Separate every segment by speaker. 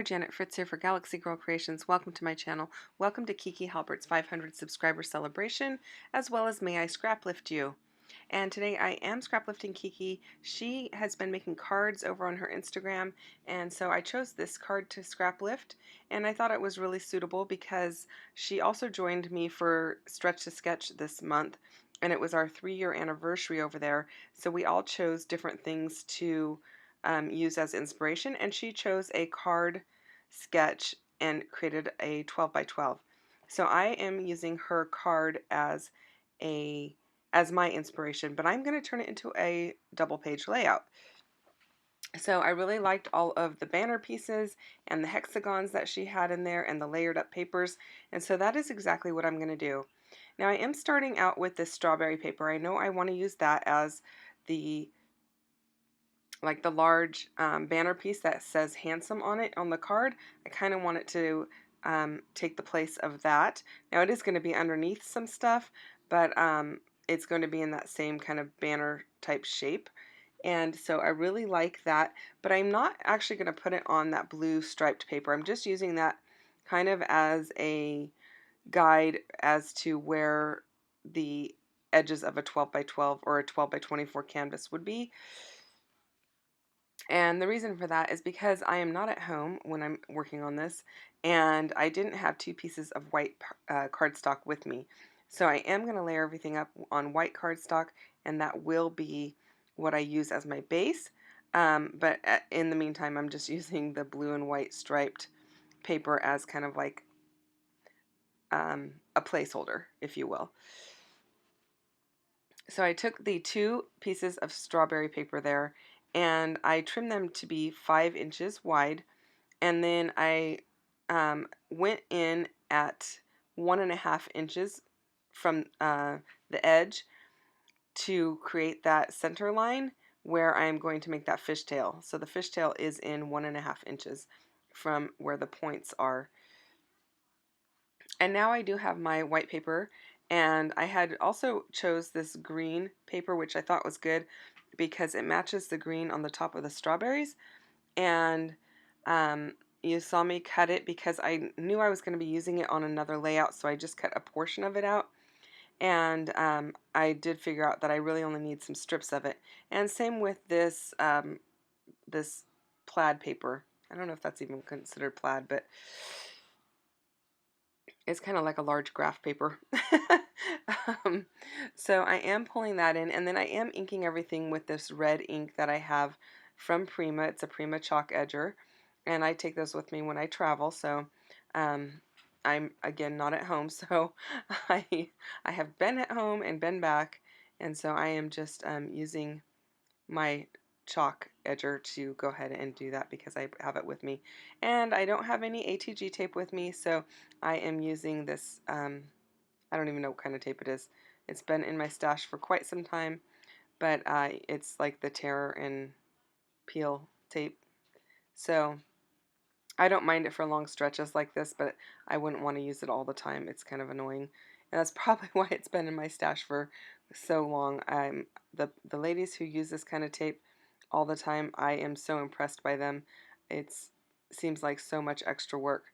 Speaker 1: Janet Fritz here for Galaxy Girl Creations. Welcome to my channel. Welcome to Kiki Halbert's 500 subscriber celebration, as well as May I Scraplift You. And today I am scraplifting Kiki. She has been making cards over on her Instagram, and so I chose this card to scraplift, and I thought it was really suitable because she also joined me for Stretch to Sketch this month, and it was our 3-year anniversary over there, so we all chose different things to use as inspiration, and she chose a card sketch and created a 12 by 12. So I am using her card as my inspiration, but I'm going to turn it into a double page layout. So I really liked all of the banner pieces and the hexagons that she had in there and the layered up papers, and so that is exactly what I'm going to do. Now I am starting out with this strawberry paper. I know I want to use that as the large banner piece that says handsome on it on the card. I kind of want it to take the place of that. Now it is going to be underneath some stuff, but it's going to be in that same kind of banner type shape. And so I really like that, but I'm not actually going to put it on that blue striped paper. I'm just using that kind of as a guide as to where the edges of a 12 by 12 or a 12 by 24 canvas would be. And the reason for that is because I am not at home when I'm working on this, and I didn't have 2 pieces of white cardstock with me. So I am going to layer everything up on white cardstock, and that will be what I use as my base. But in the meantime, I'm just using the blue and white striped paper as kind of like a placeholder, if you will. So I took the 2 pieces of strawberry paper there, and I trimmed them to be 5 inches wide, and then I went in at 1.5 inches from the edge to create that center line where I'm going to make that fishtail. So the fishtail is in 1.5 inches from where the points are. And now I do have my white paper, and I had also chose this green paper, which I thought was good because it matches the green on the top of the strawberries. And you saw me cut it because I knew I was going to be using it on another layout, so I just cut a portion of it out. And I did figure out that I really only need some strips of it. And same with this this plaid paper. I don't know if that's even considered plaid, but it's kind of like a large graph paper. So I am pulling that in, and then I am inking everything with this red ink that I have from Prima. It's a Prima chalk edger, and I take those with me when I travel. So I'm again not at home, so I have been at home and been back, and so I am just using my chalk edger to go ahead and do that because I have it with me. And I don't have any ATG tape with me, so I am using this, I don't even know what kind of tape it is. It's been in my stash for quite some time, but it's like the tear and peel tape. So I don't mind it for long stretches like this, but I wouldn't want to use it all the time. It's kind of annoying. And that's probably why it's been in my stash for so long. The ladies who use this kind of tape all the time, I am so impressed by them. It seems like so much extra work.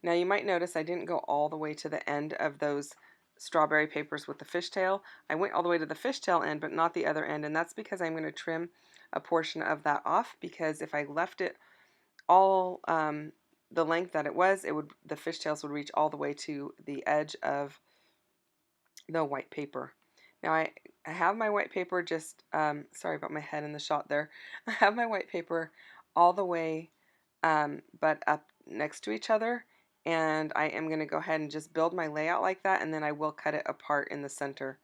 Speaker 1: Now you might notice I didn't go all the way to the end of those strawberry papers with the fishtail. I went all the way to the fishtail end, but not the other end, and that's because I'm going to trim a portion of that off, because if I left it all the length that it was, the fishtails would reach all the way to the edge of the white paper. Now I have my white paper just, sorry about my head in the shot there. I have my white paper all the way but up next to each other, and I am going to go ahead and just build my layout like that, and then I will cut it apart in the center.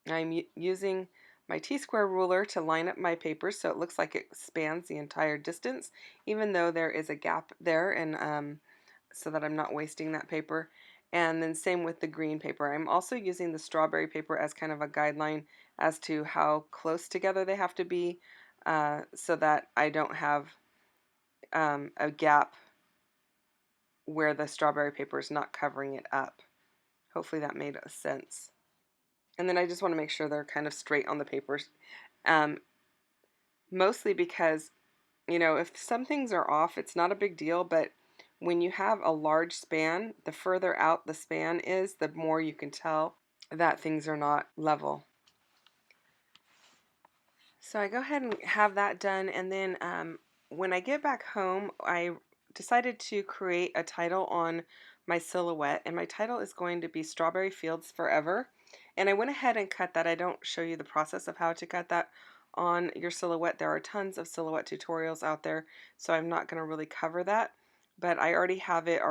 Speaker 1: I'm using my T-square ruler to line up my paper so it looks like it spans the entire distance, even though there is a gap there, and so that I'm not wasting that paper. And then same with the green paper. I'm also using the strawberry paper as kind of a guideline as to how close together they have to be, so that I don't have a gap where the strawberry paper is not covering it up. Hopefully that made sense. And then I just want to make sure they're kind of straight on the papers, mostly because you know, if some things are off, it's not a big deal, but when you have a large span, the further out the span is, the more you can tell that things are not level. So I go ahead and have that done, and then when I get back home, I decided to create a title on my silhouette, and my title is going to be Strawberry Fields Forever. And I went ahead and cut that. I don't show you the process of how to cut that on your silhouette. There are tons of silhouette tutorials out there, so I'm not going to really cover that. But I already have it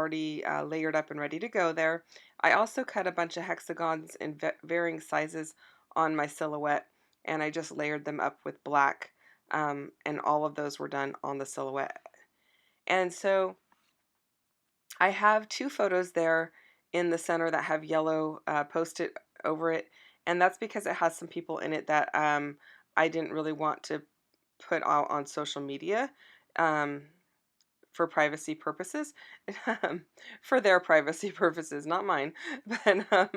Speaker 1: layered up and ready to go there. I also cut a bunch of hexagons in varying sizes on my silhouette, and I just layered them up with black, and all of those were done on the silhouette. And so I have two photos there in the center that have yellow post-it over it, and that's because it has some people in it that I didn't really want to put out on social media. Um, for privacy purposes, for their privacy purposes, not mine. But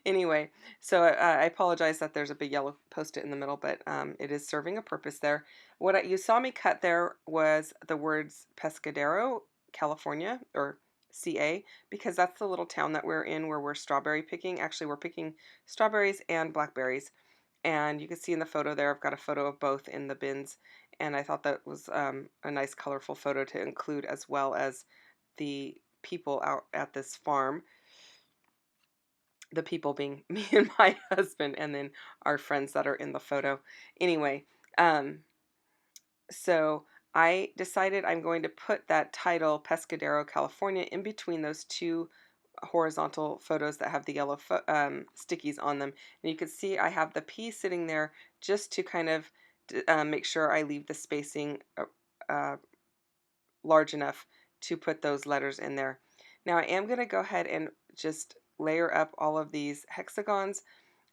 Speaker 1: anyway, so I apologize that there's a big yellow post-it in the middle, but it is serving a purpose there. You saw me cut there was the words Pescadero, California, or CA, because that's the little town that we're in where we're strawberry picking. Actually, we're picking strawberries and blackberries. And you can see in the photo there, I've got a photo of both in the bins. And I thought that was a nice colorful photo to include, as well as the people out at this farm. The people being me and my husband, and then our friends that are in the photo. Anyway, so I decided I'm going to put that title, Pescadero, California, in between those two horizontal photos that have the yellow stickies on them. And you can see I have the P sitting there just to kind of make sure I leave the spacing large enough to put those letters in there. Now I am going to go ahead and just layer up all of these hexagons,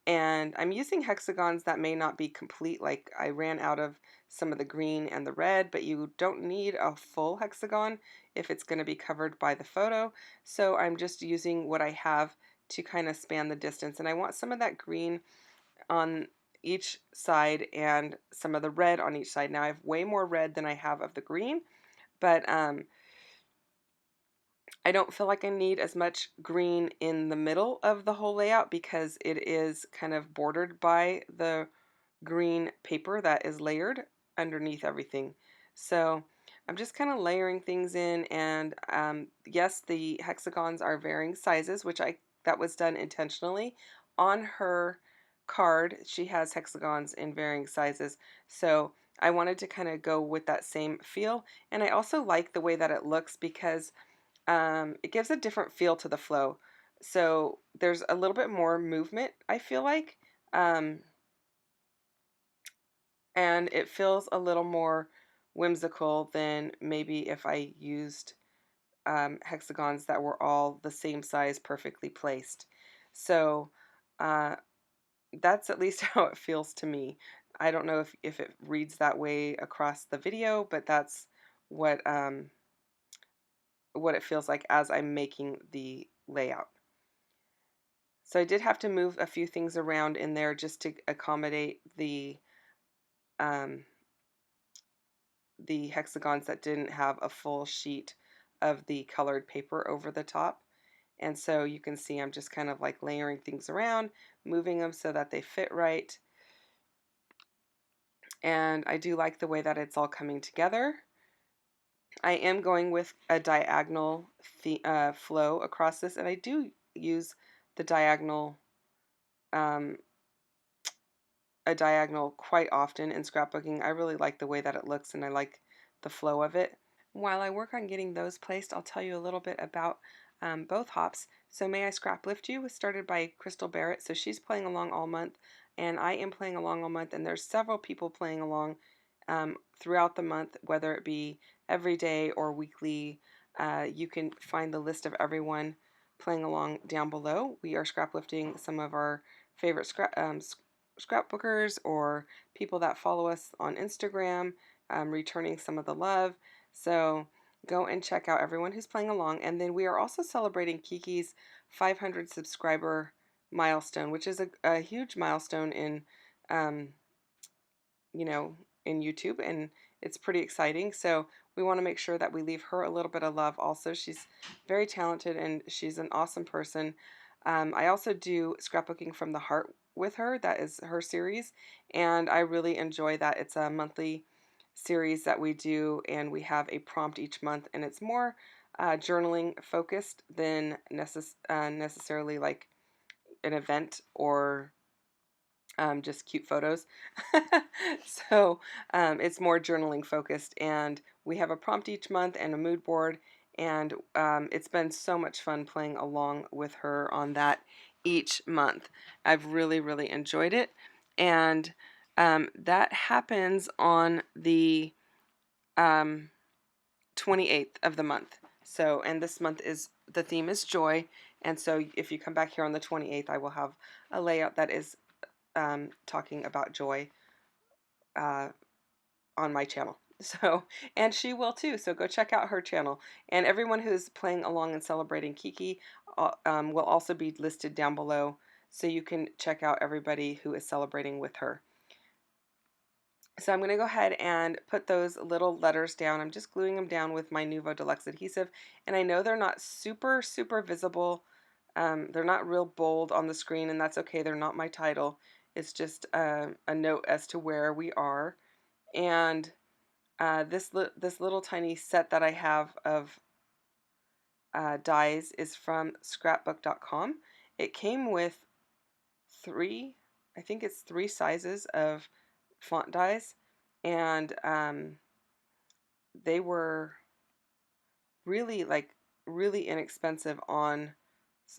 Speaker 1: and I'm using hexagons that may not be complete. Like, I ran out of some of the green and the red, but you don't need a full hexagon if it's going to be covered by the photo. So I'm just using what I have to kind of span the distance. And I want some of that green on each side and some of the red on each side. Now I have way more red than I have of the green, but I don't feel like I need as much green in the middle of the whole layout because it is kind of bordered by the green paper that is layered underneath everything. So I'm just kind of layering things in, and yes, the hexagons are varying sizes, which that was done intentionally. On her card, she has hexagons in varying sizes, so I wanted to kind of go with that same feel. And I also like the way that it looks because it gives a different feel to the flow. So there's a little bit more movement, I feel like, and it feels a little more whimsical than maybe if I used hexagons that were all the same size, perfectly placed. So uh, that's at least how it feels to me. I don't know if it reads that way across the video, but that's what it feels like as I'm making the layout. So I did have to move a few things around in there just to accommodate um, the hexagons that didn't have a full sheet of the colored paper over the top. And so you can see I'm just kind of like layering things around, moving them so that they fit right. And I do like the way that it's all coming together. I am going with a diagonal flow across this, and I do use the diagonal um, a diagonal quite often in scrapbooking. I really like the way that it looks, and I like the flow of it. While I work on getting those placed, I'll tell you a little bit about both hops. So May I Scraplift You was started by Crystal Barrett, so she's playing along all month, and I am playing along all month, and there's several people playing along throughout the month, whether it be every day or weekly. You can find the list of everyone playing along down below. We are scraplifting some of our favorite scrapbookers or people that follow us on Instagram, returning some of the love. So go and check out everyone who's playing along. And then we are also celebrating Kiki's 500 subscriber milestone, which is a huge milestone in, you know, in YouTube, and it's pretty exciting. So we want to make sure that we leave her a little bit of love also. She's very talented and she's an awesome person. I also do scrapbooking from the heart with her. That is her series, and I really enjoy that. It's a monthly series that we do, and we have a prompt each month, and it's more journaling focused than necessarily like an event or just cute photos. So it's more journaling focused, and we have a prompt each month and a mood board, and it's been so much fun playing along with her on that each month. I've really, really enjoyed it, and that happens on the um, 28th of the month. So, and this month is, the theme is joy, and so if you come back here on the 28th, I will have a layout that is talking about joy uh, on my channel. So, and she will too. So go check out her channel. And everyone who's playing along and celebrating Kiki will also be listed down below, so you can check out everybody who is celebrating with her. So I'm going to go ahead and put those little letters down. I'm just gluing them down with my Nuvo Deluxe adhesive. And I know they're not super, super visible. They're not real bold on the screen, and that's okay. They're not my title. It's just a note as to where we are. And this little tiny set that I have of dies is from scrapbook.com. It came with I think it's three sizes of font dies, and they were really really inexpensive on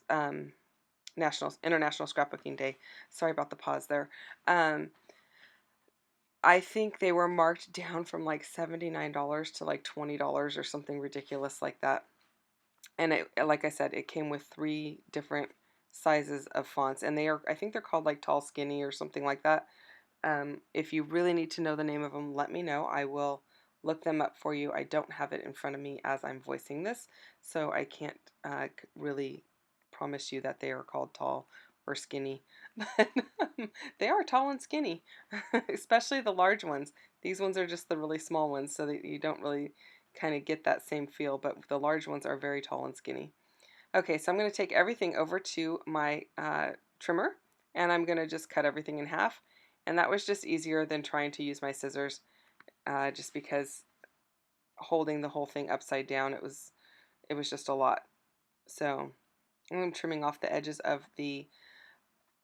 Speaker 1: um, International Scrapbooking Day. Sorry about the pause there. I think they were marked down from like $79 to like $20 or something ridiculous like that. And it, like I said, it came with three different sizes of fonts, and I think they're called like tall, skinny, or something like that. If you really need to know the name of them, let me know. I will look them up for you. I don't have it in front of me as I'm voicing this, so I can't really promise you that they are called tall or skinny. But they are tall and skinny, especially the large ones. These ones are just the really small ones, so that you don't really kind of get that same feel, but the large ones are very tall and skinny. Okay, so I'm going to take everything over to my trimmer, and I'm going to just cut everything in half. And that was just easier than trying to use my scissors, just because holding the whole thing upside down, it was just a lot. So I'm trimming off the edges of the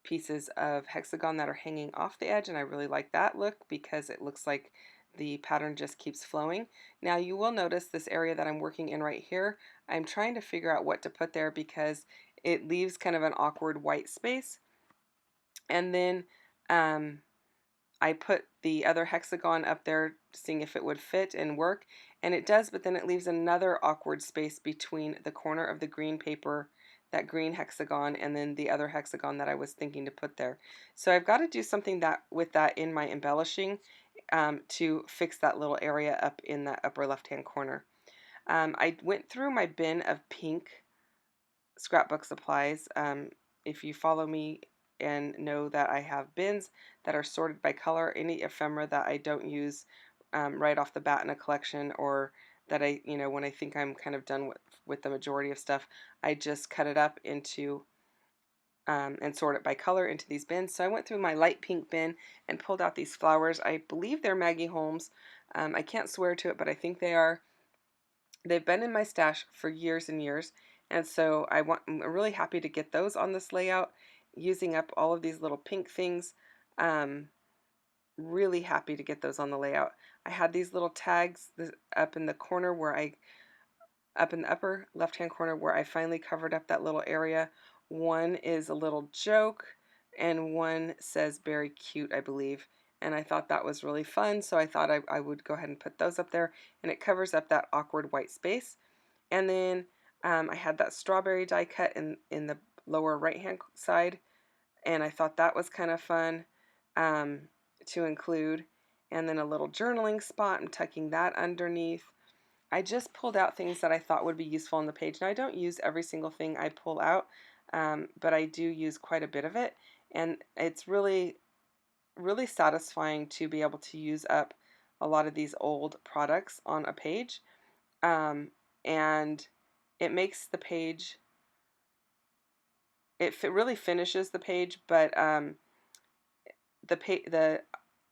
Speaker 1: pieces of hexagon that are hanging off the edge, and I really like that look because it looks like the pattern just keeps flowing. Now you will notice this area that I'm working in right here, I'm trying to figure out what to put there because it leaves kind of an awkward white space. And then I put the other hexagon up there seeing if it would fit and work, and it does, but then it leaves another awkward space between the corner of the green paper, that green hexagon, and then the other hexagon that I was thinking to put there. So I've got to do something with that in my embellishing to fix that little area up in that upper left-hand corner. I went through my bin of pink scrapbook supplies. If you follow me and know that I have bins that are sorted by color, any ephemera that I don't use right off the bat in a collection, or that when I think I'm kind of done with the majority of stuff, I just cut it up into and sort it by color into these bins. So I went through my light pink bin and pulled out these flowers. I believe they're Maggie Holmes. I can't swear to it, but I think they are. They've been in my stash for years and years, and so I'm really happy to get those on this layout, using up all of these little pink things. Really happy to get those on the layout. I had these little tags up in the corner up in the upper left-hand corner where I finally covered up that little area. One is a little joke, and one says "very cute," I believe. And I thought that was really fun, so I thought I would go ahead and put those up there, and it covers up that awkward white space. And then I had that strawberry die cut in the lower right-hand side, and I thought that was kind of fun to include. And then a little journaling spot, I'm tucking that underneath. I just pulled out things that I thought would be useful on the page. Now, I don't use every single thing I pull out, but I do use quite a bit of it, and it's really, really satisfying to be able to use up a lot of these old products on a page, and it makes the page, it really finishes the page, but the pa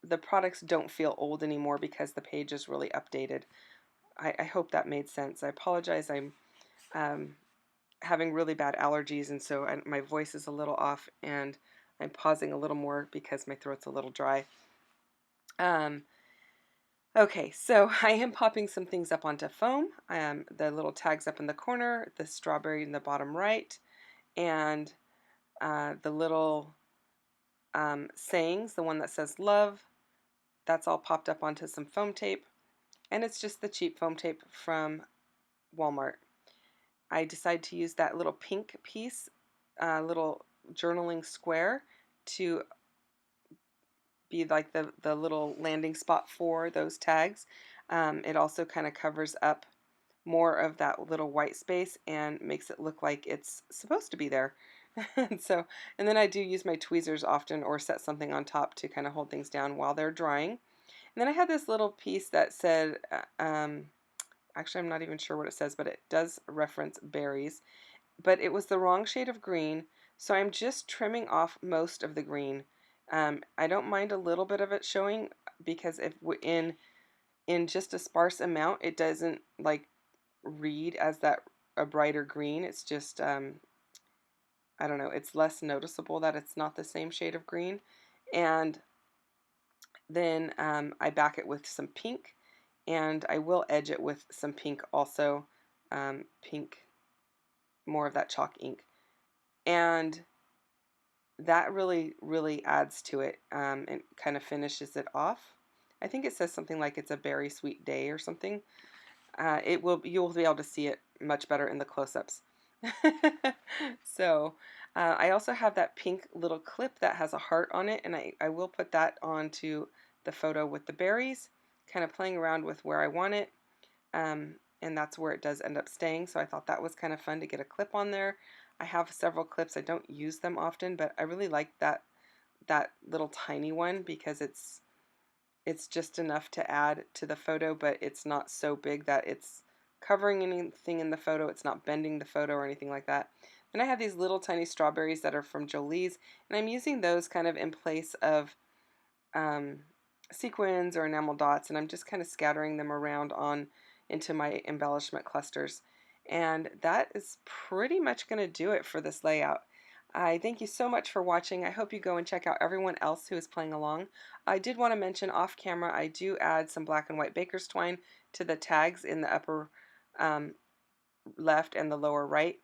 Speaker 1: the products don't feel old anymore because the page is really updated. I hope that made sense. I apologize. I'm um, having really bad allergies, and so my voice is a little off, and I'm pausing a little more because my throat's a little dry. Okay, so I am popping some things up onto foam. The little tags up in the corner, the strawberry in the bottom right, and the little sayings, the one that says love, that's all popped up onto some foam tape, and it's just the cheap foam tape from Walmart. I decided to use that little pink piece, little journaling square, to be like the little landing spot for those tags. It also kind of covers up more of that little white space and makes it look like it's supposed to be there. And then I do use my tweezers often, or set something on top to kind of hold things down while they're drying. And then I had this little piece that said, actually I'm not even sure what it says, but it does reference berries. But it was the wrong shade of green, so I'm just trimming off most of the green. I don't mind a little bit of it showing, because if in just a sparse amount, it doesn't like read as that a brighter green. It's just I don't know, it's less noticeable that it's not the same shade of green. And then I back it with some pink, and I will edge it with some pink also, pink, more of that chalk ink. And that really adds to it, and kind of finishes it off. I think it says something like it's a berry sweet day or something. You'll be able to see it much better in the close-ups. So I also have that pink little clip that has a heart on it, and I will put that onto the photo with the berries, kind of playing around with where I want it. And that's where it does end up staying, so I thought that was kind of fun to get a clip on there. I have several clips. I don't use them often, but I really like that little tiny one, because it's just enough to add to the photo, but it's not so big that it's covering anything in the photo. It's not bending the photo or anything like that. Then I have these little tiny strawberries that are from Jolie's, and I'm using those kind of in place of sequins or enamel dots, and I'm just kind of scattering them around into my embellishment clusters. And that is pretty much going to do it for this layout. I thank you so much for watching. I hope you go and check out everyone else who is playing along. I did want to mention off camera, I do add some black and white baker's twine to the tags in the upper left and the lower right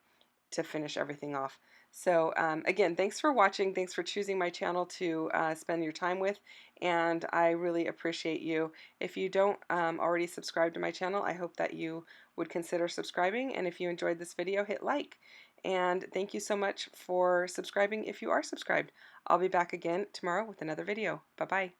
Speaker 1: to finish everything off. So again, thanks for watching. Thanks for choosing my channel to spend your time with, and I really appreciate you. If you don't already subscribe to my channel, I hope that you would consider subscribing, and if you enjoyed this video, hit like. And thank you so much for subscribing if you are subscribed. I'll be back again tomorrow with another video. Bye-bye.